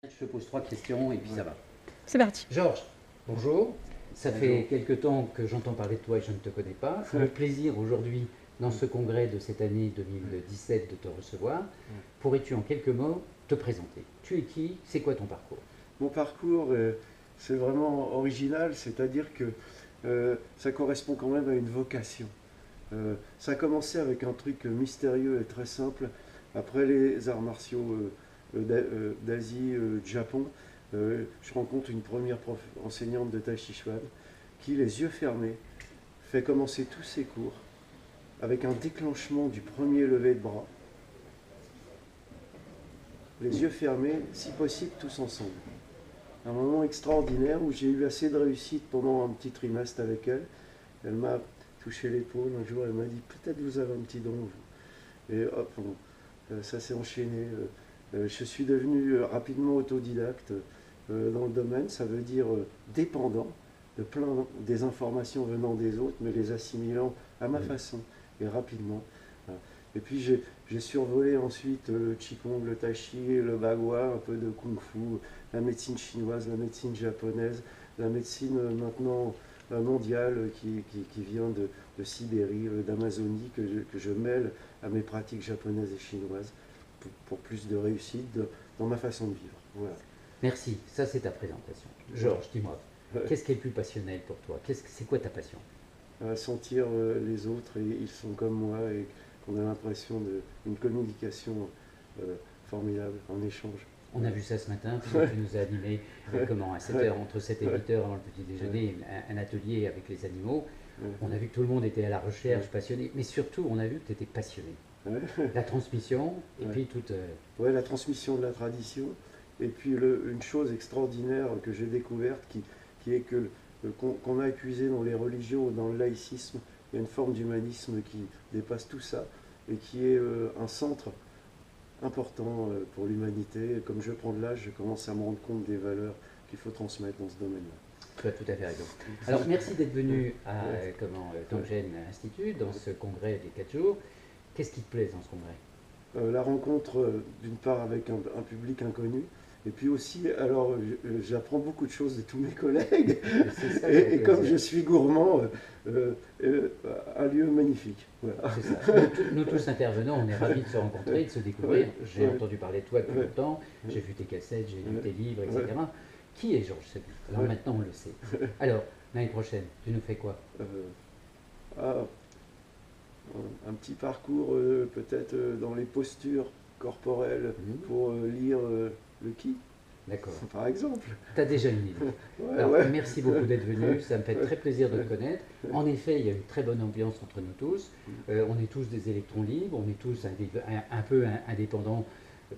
Je te pose 3 questions et puis ça va. C'est parti. Georges, bonjour. Ça Bonjour. fait quelque temps que j'entends parler de toi et je ne te connais pas. C'est un plaisir aujourd'hui, dans ce congrès de cette année 2017, de te recevoir. Pourrais-tu en quelques mots te présenter? Tu es qui? C'est quoi ton parcours? Mon parcours, c'est vraiment original, c'est-à-dire que ça correspond quand même à une vocation. Ça a commencé avec un truc mystérieux et très simple. Après les arts martiaux d'Asie, du Japon, je rencontre une première enseignante de Tai Chi Chuan qui, les yeux fermés, fait commencer tous ses cours avec un déclenchement du premier lever de bras. Les yeux fermés, si possible tous ensemble. Un moment extraordinaire où j'ai eu assez de réussite pendant un petit trimestre avec elle. Elle m'a touché l'épaule un jour, elle m'a dit peut-être vous avez un petit don vous. Et hop, ça s'est enchaîné. Je suis devenu rapidement autodidacte dans le domaine, ça veut dire dépendant de plein des informations venant des autres, mais les assimilant à ma façon et rapidement. Voilà. Et puis j'ai survolé ensuite le Qigong, le Tai Chi, le Bagua, un peu de Kung Fu, la médecine chinoise, la médecine japonaise, la médecine maintenant mondiale qui vient de Sibérie, d'Amazonie, que je mêle à mes pratiques japonaises et chinoises pour plus de réussite dans ma façon de vivre. Voilà. Merci, ça c'est ta présentation. Georges, dis-moi, qu'est-ce qui est le plus passionnel pour toi? C'est quoi ta passion? Sentir les autres, et ils sont comme moi, et qu'on a l'impression d'une communication formidable, en échange. On a vu ça ce matin, tu nous as animé à 7h, entre 7 et 8h avant le petit déjeuner, un atelier avec les animaux. On a vu que tout le monde était à la recherche, passionné, mais surtout on a vu que tu étais passionné. La transmission, et puis toute... Ouais, la transmission de la tradition, et puis une chose extraordinaire que j'ai découverte, qui est que qu'on a épuisé dans les religions ou dans le laïcisme, il y a une forme d'humanisme qui dépasse tout ça, et qui est un centre important pour l'humanité. Comme je prends de l'âge, je commence à me rendre compte des valeurs qu'il faut transmettre dans ce domaine-là. Tu as tout à fait raison. Alors merci d'être venu à Tongjen Institute, dans ce congrès des 4 jours. Qu'est-ce qui te plaît dans ce congrès? La rencontre d'une part avec un public inconnu, et puis aussi, alors j'apprends beaucoup de choses de tous mes collègues, et comme je suis gourmand, un lieu magnifique. Voilà. C'est ça. Nous tous intervenants, on est ravis de se rencontrer, de se découvrir. J'ai entendu parler de toi depuis longtemps, j'ai vu tes cassettes, j'ai lu tes livres, etc. Qui est Georges Sebu? Alors maintenant on le sait. Alors, l'année prochaine, tu nous fais quoi? Un petit parcours peut-être dans les postures corporelles pour lire le Qi. D'accord. Par exemple. Tu as déjà une idée. Alors, merci beaucoup d'être venu, ça me fait très plaisir de te connaître. En effet, il y a une très bonne ambiance entre nous tous. On est tous des électrons libres, on est tous un peu indépendants,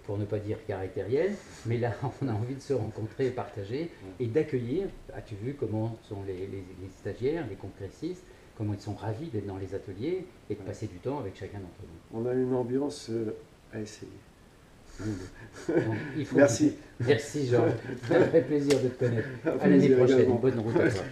pour ne pas dire caractériels, mais là, on a envie de se rencontrer, partager et d'accueillir. As-tu vu comment sont les stagiaires, les congressistes, comment ils sont ravis d'être dans les ateliers et de passer du temps avec chacun d'entre nous. On a une ambiance à essayer. Donc, Merci. Merci Georges, ça me fait plaisir de te connaître. À l'année prochaine, bonne route à toi.